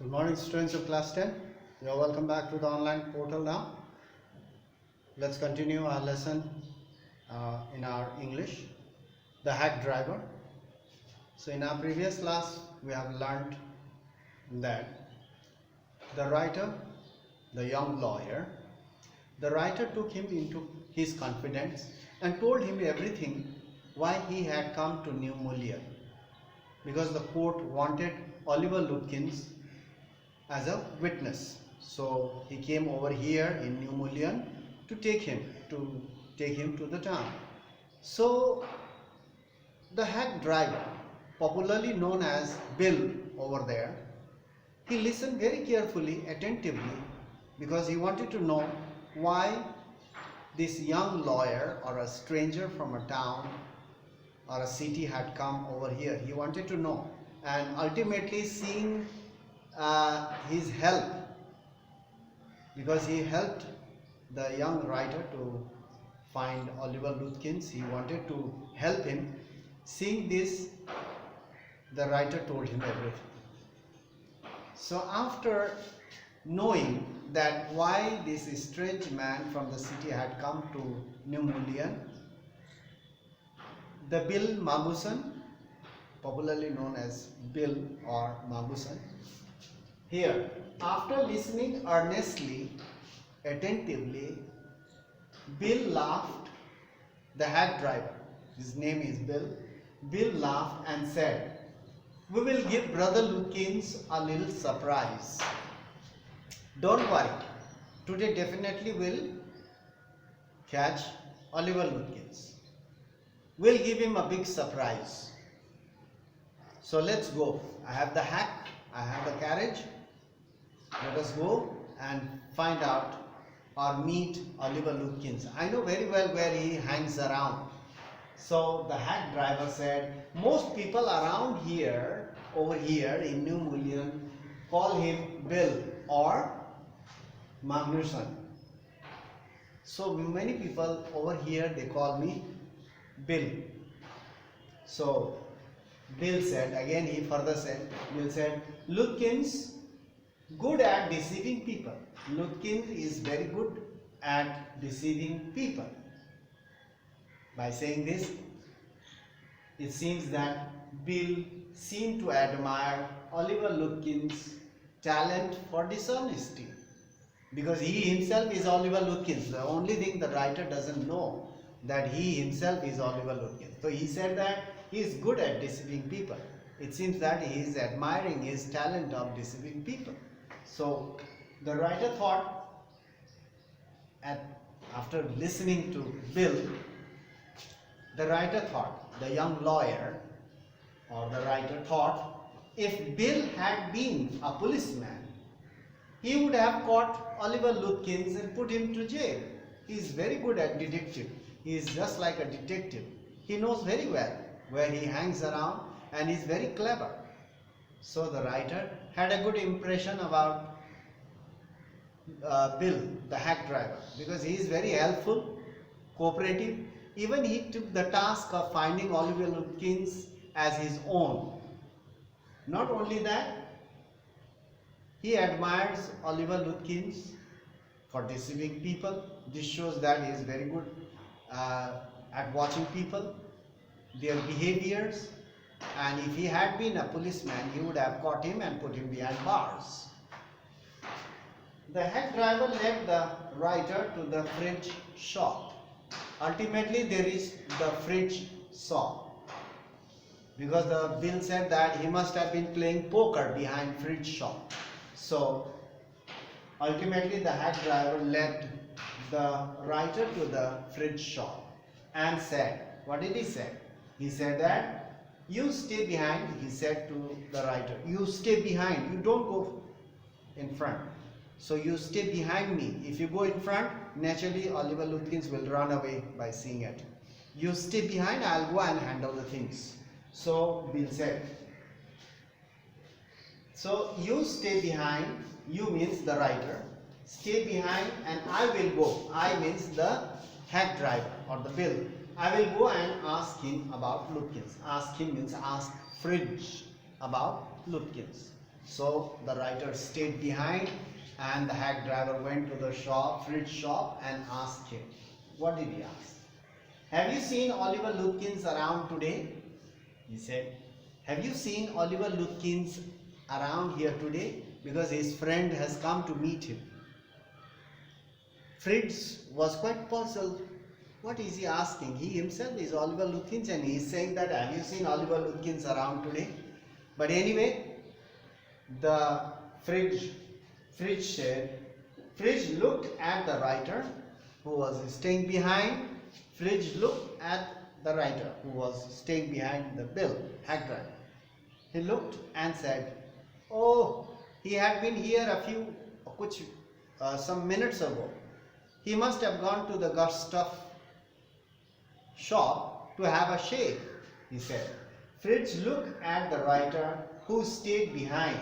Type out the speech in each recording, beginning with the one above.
Good morning, students of class 10. You are welcome back to the online portal now. Let's continue our lesson in our English, the hack driver. So in our previous class, we have learned that the writer, the young lawyer, the writer took him into his confidence and told him everything why he had come to New Mullion, because the court wanted Oliver Lutkins as a witness. So he came over here in New Mullion to take him to the town. So the hack driver, popularly known as Bill over there, he listened very carefully, attentively, because he wanted to know why this young lawyer or a stranger from a town or a city had come over here. He wanted to know, and ultimately seeing his help, because he helped the young writer to find Oliver Lutkins. He wanted to help him. Seeing this, the writer told him everything. So after knowing that why this strange man from the city had come to New Mullion, the Bill Magusan, popularly known as Bill or Magusan, here, after listening earnestly, attentively, Bill laughed, the hack driver, his name is Bill. Bill laughed and said, "We will give Brother Lutkins a little surprise. Don't worry, today definitely we'll catch Oliver Lutkins. We'll give him a big surprise. So let's go. I have the hack, I have the carriage. Let us go and find out or meet Oliver Lutkins. I know very well where he hangs around." So the hack driver said, "Most people around here, over here in New Mullion, call him Bill or Magnusson. So many people over here, they call me Bill." So Bill said, again he further said, Bill said, "Lutkins good at deceiving people. Lutkins is very good at deceiving people." By saying this, it seems that Bill seemed to admire Oliver Lutkins' talent for dishonesty, because he himself is Oliver Lutkins. The only thing the writer doesn't know that he himself is Oliver Lutkins. So he said that he is good at deceiving people. It seems that he is admiring his talent of deceiving people. So the writer thought, after listening to Bill, the writer thought, the young lawyer or the writer thought, if Bill had been a policeman, he would have caught Oliver Lutkins and put him to jail. He is very good at detective. He is just like a detective. He knows very well where he hangs around and is very clever. So the writer had a good impression about Bill, the hack driver, because he is very helpful, cooperative. Even he took the task of finding Oliver Lutkins as his own. Not only that, he admires Oliver Lutkins for deceiving people. This shows that he is very good at watching people, their behaviors, and if he had been a policeman, he would have caught him and put him behind bars. The hack driver led the writer to the fridge shop. Ultimately, there is the fridge shop, because the Bill said that he must have been playing poker behind fridge shop. So ultimately, the hack driver led the writer to the fridge shop and said, what did he say? He said that, "You stay behind," he said to the writer. "You stay behind, you don't go in front. So you stay behind me. If you go in front, naturally Oliver Lutkins will run away by seeing it. You stay behind, I'll go and handle the things." So Bill said, so you stay behind, you means the writer, stay behind and I will go. I means the hack driver or the Bill. I will go and ask him about Lutkins. Ask him means ask Fridge about Lutkins. So the writer stayed behind and the hack driver went to the shop, fridge shop, and asked him. What did he ask? Have you seen Oliver Lutkins around today? He said, have you seen Oliver Lutkins around here today? Because his friend has come to meet him. Fritz was quite puzzled. What is he asking? He himself is Oliver Lutkins and he is saying that have you seen Oliver Lutkins around today? But anyway, the Fritz said, Fritz looked at the writer who was staying behind. Fritz looked at the writer who was staying behind the Bill, hack driver. He looked and said, oh, he had been here some minutes ago. He must have gone to the Gustav shop to have a shave, he said. Fritz looked at the writer who stayed behind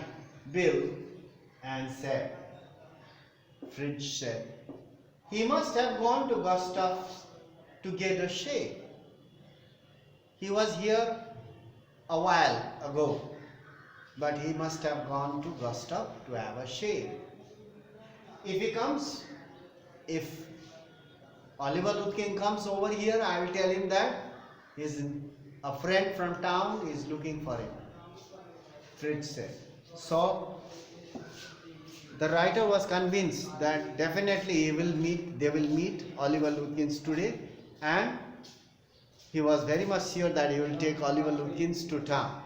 Bill and said, Fritz said, he must have gone to Gustav to get a shave. He was here a while ago, but he must have gone to Gustav to have a shave. If Oliver Lutkin comes over here, I will tell him that a friend from town is looking for him, Fritz said. So the writer was convinced that definitely they will meet Oliver Lutkins today, and he was very much sure that he will take Oliver Lutkins to town.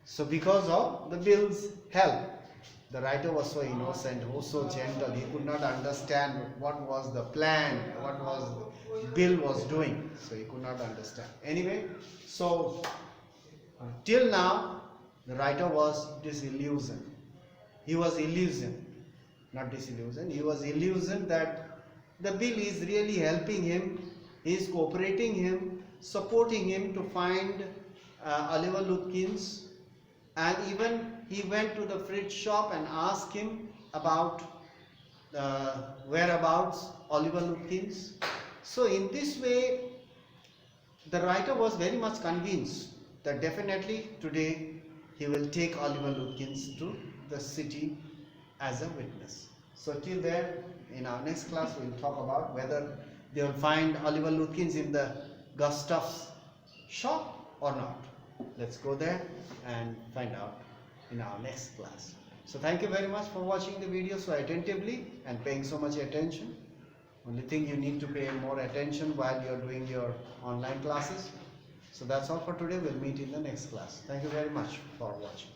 So because of the Bill's help, the writer was so innocent, so gentle, he could not understand what was the plan, what was Bill was doing. So he could not understand. Anyway, so till now, the writer was disillusioned. He was illusioned, not disillusioned. He was illusioned that the Bill is really helping him, he is cooperating him, supporting him to find Oliver Lutkins. And even he went to the fridge shop and asked him about the whereabouts Oliver Lutkins. So in this way, the writer was very much convinced that definitely today he will take Oliver Lutkins to the city as a witness. So till then, in our next class, we will talk about whether they will find Oliver Lutkins in the Gustav's shop or not. Let's go there and find out in our next class. So thank you very much for watching the video so attentively and paying so much attention. Only thing you need to pay more attention while you're doing your online classes. So that's all for today. We'll meet in the next class. Thank you very much for watching.